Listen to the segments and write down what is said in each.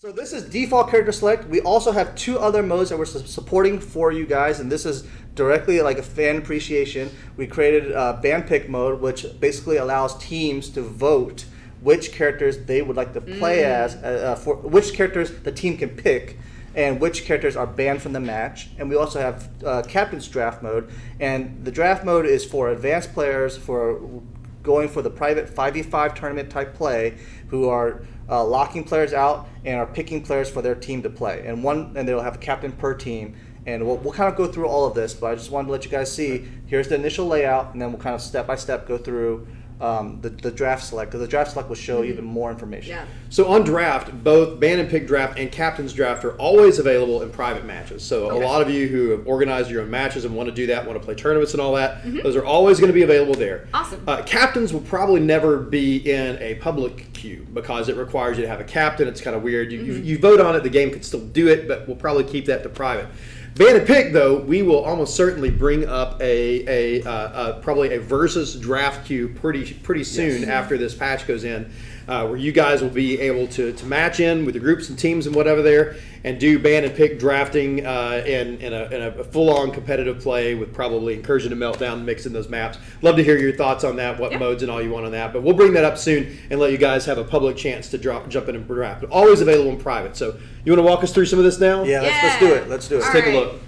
So this is default character select. We also have 2 other modes that we're supporting for you guys, and this is directly like a fan appreciation. We created a band pick mode, which basically allows teams to vote which characters they would like to play as, for which characters the team can pick, and which characters are banned from the match. And we also have Captain's Draft mode, and the draft mode is for advanced players for going for the private 5v5 tournament type play, who are locking players out and are picking players for their team to play. And they'll have a captain per team. And we'll kind of go through all of this, but I just wanted to let you guys see, here's the initial layout, and then we'll kind of step by step go through the draft select, because the draft select will show even more information. Yeah. So on draft, both ban and pick draft and captain's draft are always available in private matches. So a lot of you who have organized your own matches and want to do that, want to play tournaments and all that, those are always going to be available there. Awesome. Captains will probably never be in a public queue because it requires you to have a captain. It's kind of weird. You vote on it, the game can still do it, but we'll probably keep that to private. Ban and pick, though, we will almost certainly bring up probably a versus draft queue pretty soon after this patch goes in, where you guys will be able to match in with the groups and teams and whatever there, and do ban and pick drafting in a full-on competitive play with probably Incursion and Meltdown mixed in those maps. Love to hear your thoughts on that, what modes and all you want on that, but we'll bring that up soon and let you guys have a public chance to jump in and draft. But always available in private. So you want to walk us through some of this now? Yeah, let's do it. Let's do it. Let's take a look.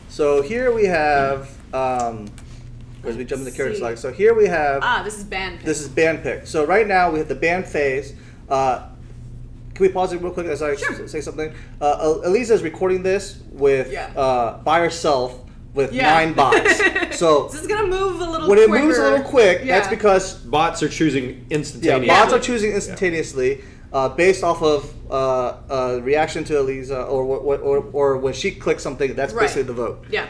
So here we have, as we jump into character select, so here we have... this is band pick. This is band pick. So right now we have the band phase. Can we pause it real quick as I say something? Eliza is recording this with by herself with 9 bots. So this is gonna move a little when quicker. it moves a little quick, that's because bots are choosing instantaneously. bots are choosing instantaneously based off of reaction to Eliza or when she clicks something. That's basically the vote. Yeah.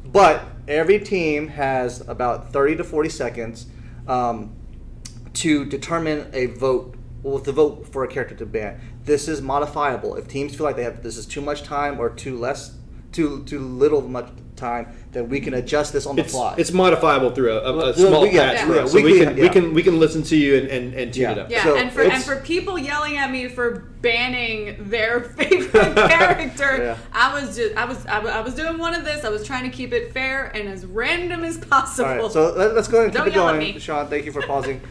But every team has about 30 to 40 seconds to determine a vote. Well, to vote for a character to ban. This is modifiable. If teams feel like this is too much time or too little much time, then we can adjust this on the fly. It's modifiable through a small patch for us. So we can listen to you and tune it up. Yeah, so and for people yelling at me for banning their favorite character, I was doing one of this. I was trying to keep it fair and as random as possible. All right, so let's go ahead and keep it going. Sean, thank you for pausing.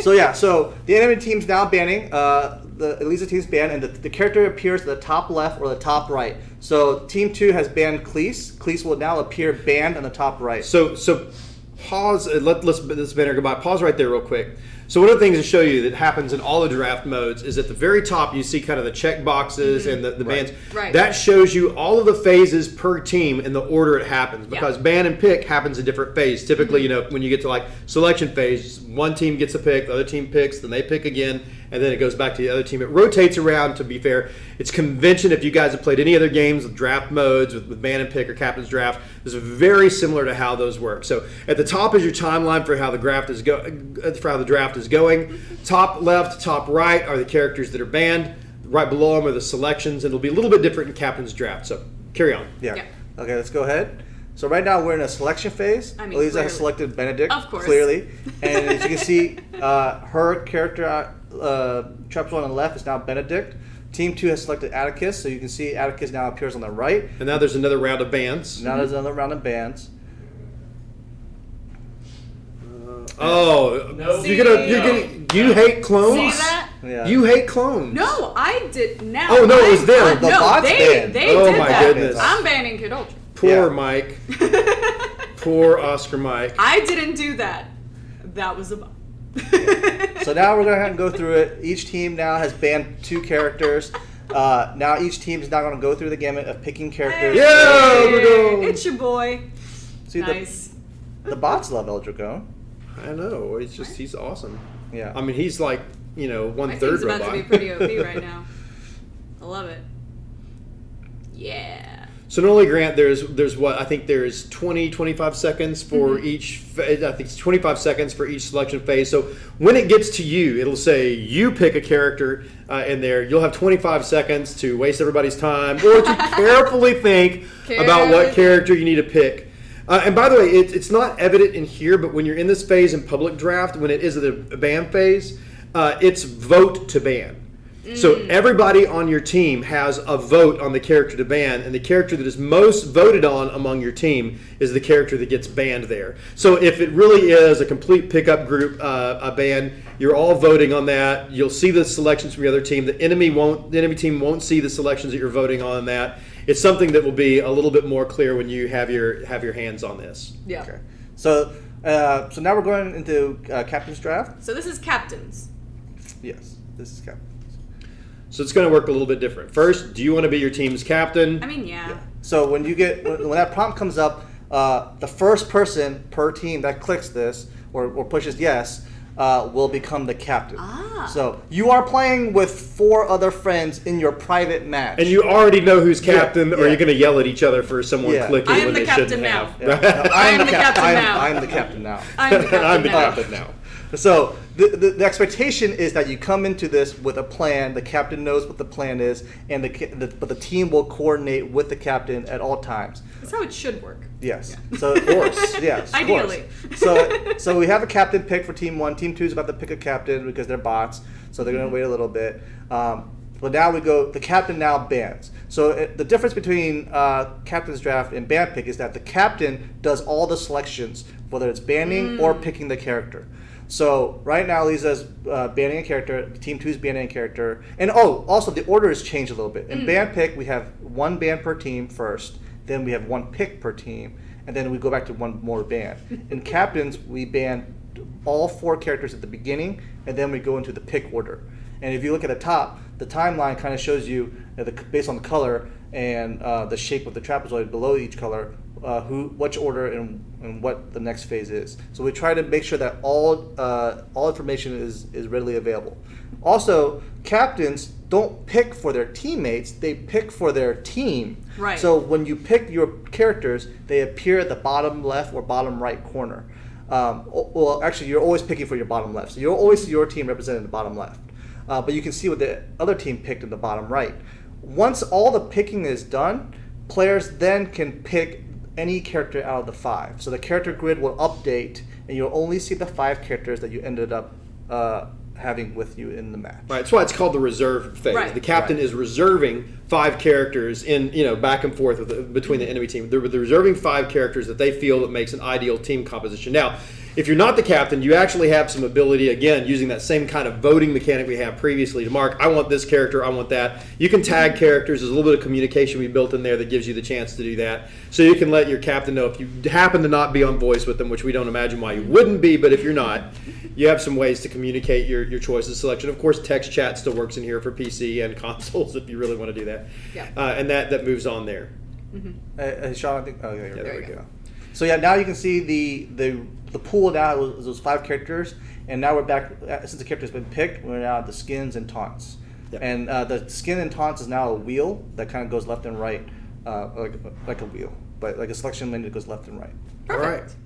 So the enemy team's now banning. The Eliza team's banned, and the character appears at the top left or the top right. So Team 2 has banned Cleese. Cleese will now appear banned on the top right. So pause. Let's banner goodbye. Pause right there real quick. So one of the things to show you that happens in all the draft modes is at the very top you see kind of the check boxes and the bans. Right. That shows you all of the phases per team in the order it happens, because ban and pick happens in different phases. Typically, when you get to like selection phase, one team gets a pick, the other team picks, then they pick again, and then it goes back to the other team. It rotates around, to be fair. It's convention. If you guys have played any other games with draft modes, with ban and pick or captain's draft, this is very similar to how those work. So at the top is your timeline for how the draft is going. Top left, top right are the characters that are banned. Right below them are the selections, and it'll be a little bit different in captain's draft. So carry on. Yeah. Okay, let's go ahead. So right now we're in a selection phase. Eliza has selected Benedict, of course, clearly, and as you can see, her character traps on the left is now Benedict. Team 2 has selected Atticus, so you can see Atticus now appears on the right. And now there's another round of bans. Now there's another round of bans. You hate clones? See that? Yeah. You hate clones. No, I did. Now. Oh no, it was them. The bots banned. They oh did my that. goodness. I'm banning Kid Ultra. Poor Mike. Poor Oscar Mike. I didn't do that. That was a bot. So now we're going to have to go through it. Each team now has banned 2 characters. Now each team is now going to go through the gamut of picking characters. Yeah, we're going. It's your boy. See, nice. The bots love Eldragon. I know. It's just, he's awesome. Yeah. I mean, he's like, 1/3 robot. My team's about to be pretty OP right now. I love it. Yeah. So normally, Grant, there's what I think there's 25 seconds for each. I think it's 25 seconds for each selection phase. So when it gets to you, it'll say you pick a character in there. You'll have 25 seconds to waste everybody's time or to carefully think about what character you need to pick. And by the way, it's not evident in here, but when you're in this phase in public draft, when it is the ban phase, it's vote to ban. So everybody on your team has a vote on the character to ban, and the character that is most voted on among your team is the character that gets banned there. So if it really is a complete pickup group, a ban, you're all voting on that. You'll see the selections from the other team. The enemy team won't see the selections that you're voting on that. It's something that will be a little bit more clear when you have your hands on this. Yeah. Okay. So now we're going into captain's draft. So this is captains. Yes, this is captain. So it's going to work a little bit different. First, do you want to be your team's captain? I mean, yeah. So when that prompt comes up, the first person per team that clicks this or pushes yes will become the captain. So you are playing with 4 other friends in your private match. And you already know who's captain, or you're going to yell at each other for someone clicking I am when the they captain shouldn't now. have. Yeah. No, I am the captain now. I'm the captain now. I'm the captain I'm the now. captain now. So the expectation is that you come into this with a plan. The captain knows what the plan is, and but the team will coordinate with the captain at all times. That's how it should work. Yes. So of course, yes. Of Ideally. Course. So we have a captain pick for team 1. Team 2 is about to pick a captain because they're bots, so they're going to wait a little bit. But now we go. The captain now bans. So the difference between captain's draft and ban pick is that the captain does all the selections, whether it's banning or picking the character. So right now Lisa's banning a character, Team 2 is banning a character, and also the order has changed a little bit. In ban pick, we have 1 ban per team first, then we have 1 pick per team, and then we go back to 1 more ban. In captains, we ban all 4 characters at the beginning, and then we go into the pick order. And if you look at the top, the timeline kind of shows you, based on the color and the shape of the trapezoid below each color, which order and what the next phase is. So we try to make sure that all information is readily available. Also, captains don't pick for their teammates; they pick for their team. Right. So when you pick your characters, they appear at the bottom left or bottom right corner. Well, actually, you're always picking for your bottom left. So you'll always see your team represented in the bottom left. But you can see what the other team picked in the bottom right. Once all the picking is done, players then can pick any character out of the 5. So the character grid will update, and you'll only see the 5 characters that you ended up having with you in the match. Right, that's why it's called the reserve phase. Right. The captain is reserving 5 characters in back and forth between the enemy team. They're reserving 5 characters that they feel that makes an ideal team composition. Now, if you're not the captain, you actually have some ability, again, using that same kind of voting mechanic we had previously to mark, I want this character, I want that. You can tag characters. There's a little bit of communication we built in there that gives you the chance to do that. So you can let your captain know if you happen to not be on voice with them, which we don't imagine why you wouldn't be, but if you're not, you have some ways to communicate your choices of selection. Of course, text chat still works in here for PC and consoles if you really want to do that. Yeah. And that moves on there. Sean, I think. Oh, yeah, there we go. So yeah, now you can see the pool now was those 5 characters, and now we're back. Since the character's been picked, we're now at the skins and taunts. Yep. And the skin and taunts is now a wheel that kind of goes left and right, like a wheel, but like a selection menu that goes left and right. Perfect. All right.